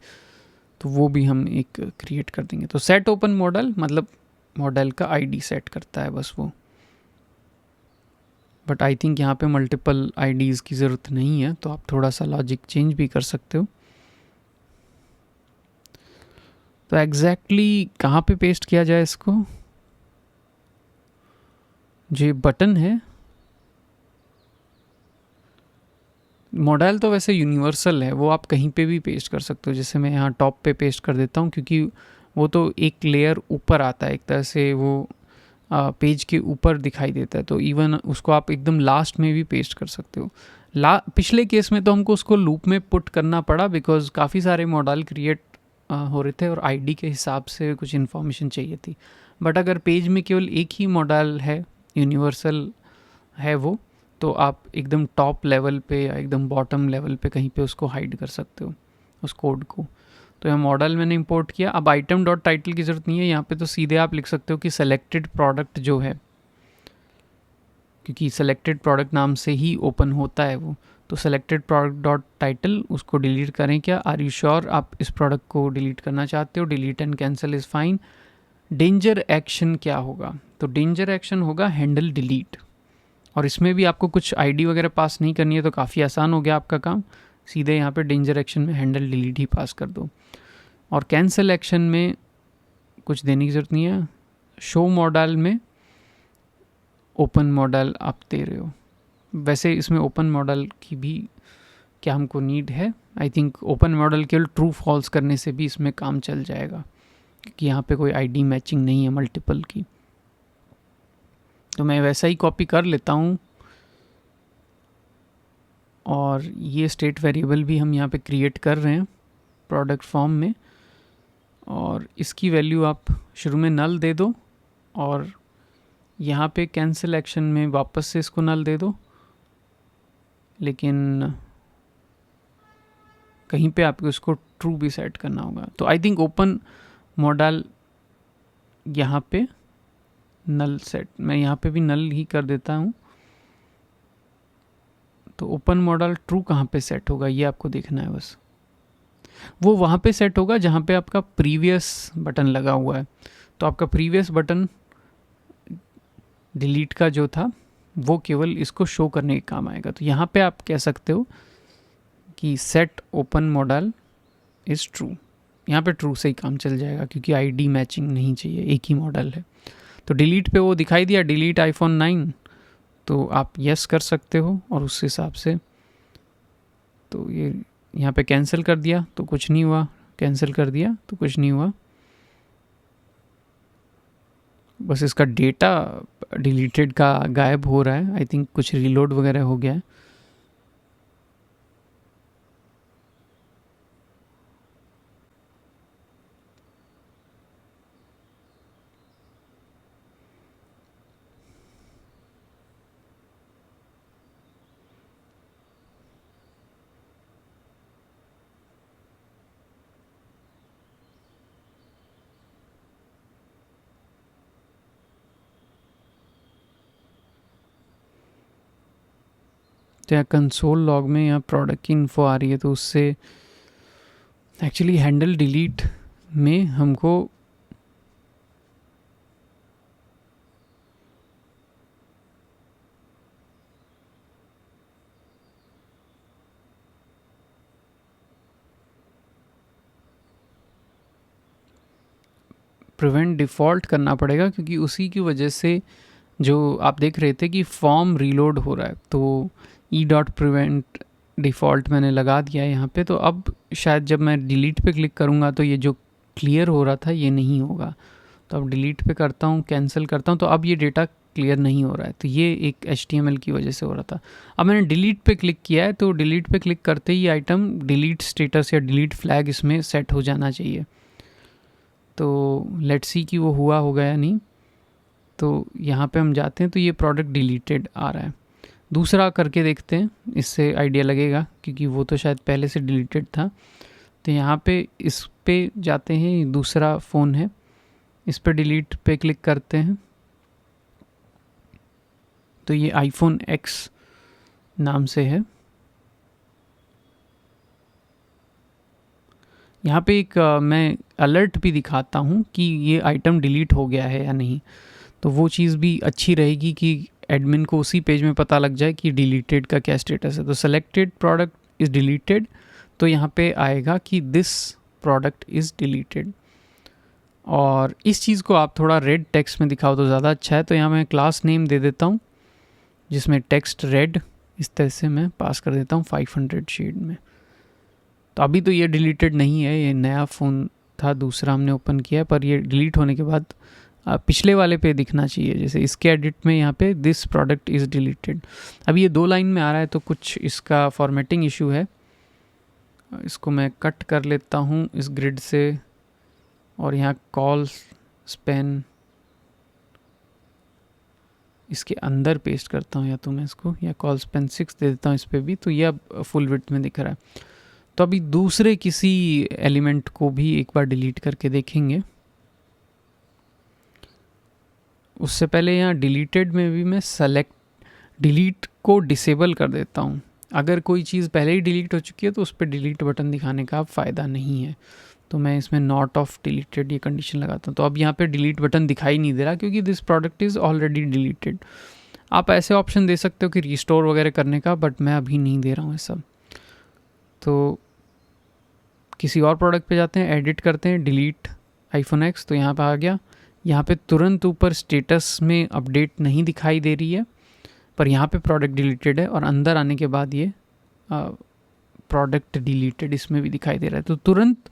तो वो भी हम एक क्रिएट कर देंगे। तो सेट ओपन मॉडल मतलब मॉडल का आईडी सेट करता है बस वो। बट आई थिंक यहाँ पे मल्टीपल आईडीज़ की ज़रूरत नहीं है, तो आप थोड़ा सा लॉजिक चेंज भी कर सकते हो। तो एग्जैक्टली कहाँ पे पेस्ट किया जाए इसको, जो बटन है मॉडल तो वैसे यूनिवर्सल है, वो आप कहीं पे भी पेस्ट कर सकते हो। जैसे मैं यहाँ टॉप पे पेस्ट कर देता हूँ, क्योंकि वो तो एक लेयर ऊपर आता है, एक तरह से वो पेज के ऊपर दिखाई देता है, तो इवन उसको आप एकदम लास्ट में भी पेस्ट कर सकते हो। पिछले केस में तो हमको उसको लूप में पुट करना पड़ा, बिकॉज काफ़ी सारे मॉडल क्रिएट हो रहे थे और आईडी के हिसाब से कुछ इन्फॉर्मेशन चाहिए थी। बट अगर पेज में केवल एक ही मॉडल है, यूनिवर्सल है वो, तो आप एकदम टॉप लेवल पे या एकदम बॉटम लेवल पे कहीं पे उसको हाइड कर सकते हो, उस कोड को। तो यह मॉडल मैंने इंपोर्ट किया। अब आइटम डॉट टाइटल की ज़रूरत नहीं है यहाँ पे, तो सीधे आप लिख सकते हो कि सेलेक्टेड प्रोडक्ट जो है, क्योंकि सेलेक्टेड प्रोडक्ट नाम से ही ओपन होता है वो। तो सेलेक्टेड प्रोडक्ट डॉट टाइटल, उसको डिलीट करें क्या, आर यू श्योर आप इस प्रोडक्ट को डिलीट करना चाहते हो, delete and cancel is fine. Danger action क्या होगा, तो डेंजर एक्शन होगा हैंडल डिलीट, और इसमें भी आपको कुछ आईडी वगैरह पास नहीं करनी है, तो काफ़ी आसान हो गया आपका काम। सीधे यहाँ पे डेंजर एक्शन में हैंडल डिलीट ही पास कर दो। और कैंसिल एक्शन में कुछ देने की ज़रूरत नहीं है। शो मॉडल में ओपन मॉडल आप दे रहे हो, वैसे इसमें ओपन मॉडल की भी क्या हमको नीड है, आई थिंक ओपन मॉडल केवल ट्रू फॉल्स करने से भी इसमें काम चल जाएगा, क्योंकि यहाँ पे कोई आईडी मैचिंग नहीं है मल्टीपल की। तो मैं वैसा ही कॉपी कर लेता हूँ, और ये स्टेट वेरिएबल भी हम यहाँ पे क्रिएट कर रहे हैं प्रोडक्ट फॉर्म में, और इसकी वैल्यू आप शुरू में नल दे दो, और यहाँ पे कैंसिल एक्शन में वापस से इसको नल दे दो, लेकिन कहीं पे आपको इसको ट्रू भी सेट करना होगा। तो आई थिंक ओपन मॉडल यहाँ पे नल सेट, मैं यहाँ पे भी नल ही कर देता हूँ। तो ओपन मॉडल ट्रू कहाँ पे सेट होगा ये आपको देखना है बस। वो वहाँ पे सेट होगा जहाँ पे आपका प्रीवियस बटन लगा हुआ है। तो आपका प्रीवियस बटन डिलीट का जो था वो केवल इसको शो करने के काम आएगा। तो यहाँ पे आप कह सकते हो कि set open model is true, यहाँ पे ट्रू से ही काम चल जाएगा, क्योंकि आईडी मैचिंग नहीं चाहिए, एक ही मॉडल है। तो डिलीट पे वो दिखाई दिया, डिलीट आईफोन 9, तो आप यस कर सकते हो, और उस हिसाब से तो ये यहाँ पे कैंसिल कर दिया तो कुछ नहीं हुआ, कैंसिल कर दिया तो कुछ नहीं हुआ, बस इसका डेटा डिलीटेड का गायब हो रहा है। आई थिंक कुछ रीलोड वगैरह हो गया है। तो यहाँ कंसोल लॉग में यहाँ प्रोडक्ट की इन्फो आ रही है, तो उससे एक्चुअली हैंडल डिलीट में हमको प्रिवेंट डिफ़ॉल्ट करना पड़ेगा, क्योंकि उसी की वजह से जो आप देख रहे थे कि फॉर्म रीलोड हो रहा है। तो ई डॉट प्रिवेंट डिफ़ॉल्ट मैंने लगा दिया है यहाँ पे। तो अब शायद जब मैं डिलीट पे क्लिक करूँगा तो ये जो क्लियर हो रहा था ये नहीं होगा। तो अब डिलीट पे करता हूँ, कैंसिल करता हूँ, तो अब ये डेटा क्लियर नहीं हो रहा है। तो ये एक HTML की वजह से हो रहा था। अब मैंने डिलीट पे क्लिक किया है, तो डिलीट पे क्लिक करते ही आइटम डिलीट स्टेटस या डिलीट फ्लैग इसमें सेट हो जाना चाहिए। तो लेट्स सी कि वो हुआ होगा या नहीं। तो यहाँ पे हम जाते हैं तो ये प्रोडक्ट डिलीटेड आ रहा है। दूसरा करके देखते हैं, इससे आइडिया लगेगा, क्योंकि वो तो शायद पहले से डिलीटेड था। तो यहाँ पे इस पे जाते हैं, दूसरा फ़ोन है, इस पे डिलीट पे क्लिक करते हैं। तो ये आईफोन X नाम से है। यहाँ पे एक मैं अलर्ट भी दिखाता हूँ कि ये आइटम डिलीट हो गया है या नहीं। तो वो चीज़ भी अच्छी रहेगी कि एडमिन को उसी पेज में पता लग जाए कि डिलीटेड का क्या स्टेटस है। तो सेलेक्टेड प्रोडक्ट इज़ डिलीटेड, तो यहाँ पे आएगा कि दिस प्रोडक्ट इज़ डिलीटेड। और इस चीज़ को आप थोड़ा रेड टेक्स्ट में दिखाओ तो ज़्यादा अच्छा है। तो यहाँ मैं क्लास नेम दे देता हूँ जिसमें टेक्स्ट रेड इस तरह से मैं पास कर देता हूँ 500 शेड में। तो अभी तो ये डिलीटेड नहीं है, ये नया फ़ोन था, दूसरा हमने ओपन किया है, पर ये डिलीट होने के बाद पिछले वाले पे दिखना चाहिए। जैसे इसके एडिट में यहाँ पे दिस प्रोडक्ट इज़ डिलीटेड। अभी ये 2 लाइन में आ रहा है तो कुछ इसका फॉर्मेटिंग इशू है। इसको मैं कट कर लेता हूँ इस ग्रिड से और यहाँ कॉल स्पेन इसके अंदर पेस्ट करता हूँ, या तो मैं इसको या कॉल स्पेन 6 दे देता हूँ इस पर भी, तो ये अब फुल विड्थ में दिख रहा है। तो अभी दूसरे किसी एलिमेंट को भी एक बार डिलीट करके देखेंगे। उससे पहले यहाँ डिलीटेड में भी मैं सेलेक्ट डिलीट को डिसेबल कर देता हूँ। अगर कोई चीज़ पहले ही डिलीट हो चुकी है तो उस पर डिलीट बटन दिखाने का फ़ायदा नहीं है। तो मैं इसमें नॉट ऑफ डिलीटेड ये कंडीशन लगाता हूँ। तो अब यहाँ पे डिलीट बटन दिखाई नहीं दे रहा क्योंकि this product is already deleted. आप ऐसे ऑप्शन दे सकते हो कि रिस्टोर वगैरह करने का, बट मैं अभी नहीं दे रहा हूँ ऐसा। तो किसी और प्रोडक्ट पे जाते हैं, एडिट करते हैं, डिलीट iPhone X, तो यहाँ पे आ गया। यहाँ पे तुरंत ऊपर स्टेटस में अपडेट नहीं दिखाई दे रही है, पर यहाँ पे प्रोडक्ट डिलीटेड है, और अंदर आने के बाद ये प्रोडक्ट डिलीटेड इसमें भी दिखाई दे रहा है। तो तुरंत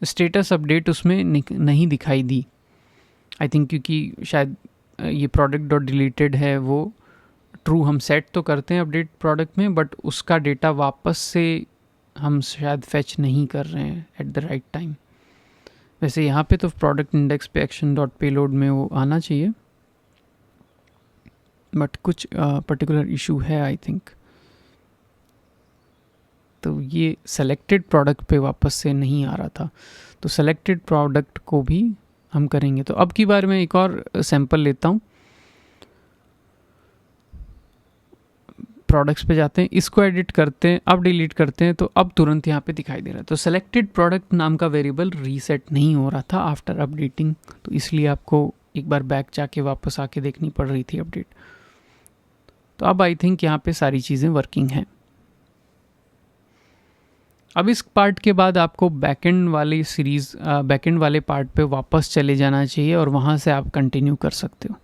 स्टेटस अपडेट उसमें नहीं दिखाई दी, आई थिंक, क्योंकि शायद ये प्रोडक्ट डॉट डिलीटेड है वो ट्रू हम सेट तो करते हैं अपडेट प्रोडक्ट में, बट उसका डेटा वापस से हम शायद फेच नहीं कर रहे हैं एट द राइट टाइम। वैसे यहाँ पे तो प्रोडक्ट इंडेक्स पे एक्शन डॉट पेलोड में वो आना चाहिए, बट कुछ पर्टिकुलर इशू है आई थिंक। तो ये सेलेक्टेड प्रोडक्ट पे वापस से नहीं आ रहा था, तो सेलेक्टेड प्रोडक्ट को भी हम करेंगे। तो अब की बार मैं एक और सैंपल लेता हूँ। प्रोडक्ट्स पे जाते हैं, इसको एडिट करते हैं, अब डिलीट करते हैं, तो अब तुरंत यहाँ पे दिखाई दे रहा है। तो सेलेक्टेड प्रोडक्ट नाम का वेरिएबल रीसेट नहीं हो रहा था आफ्टर अपडेटिंग, तो इसलिए आपको एक बार बैक जाके वापस आके देखनी पड़ रही थी अपडेट। तो अब आई थिंक यहाँ पे सारी चीज़ें वर्किंग हैं। अब इस पार्ट के बाद आपको बैकएंड वाली सीरीज़ बैकएंड वाले पार्ट पे वापस चले जाना चाहिए और वहाँ से आप कंटिन्यू कर सकते हो।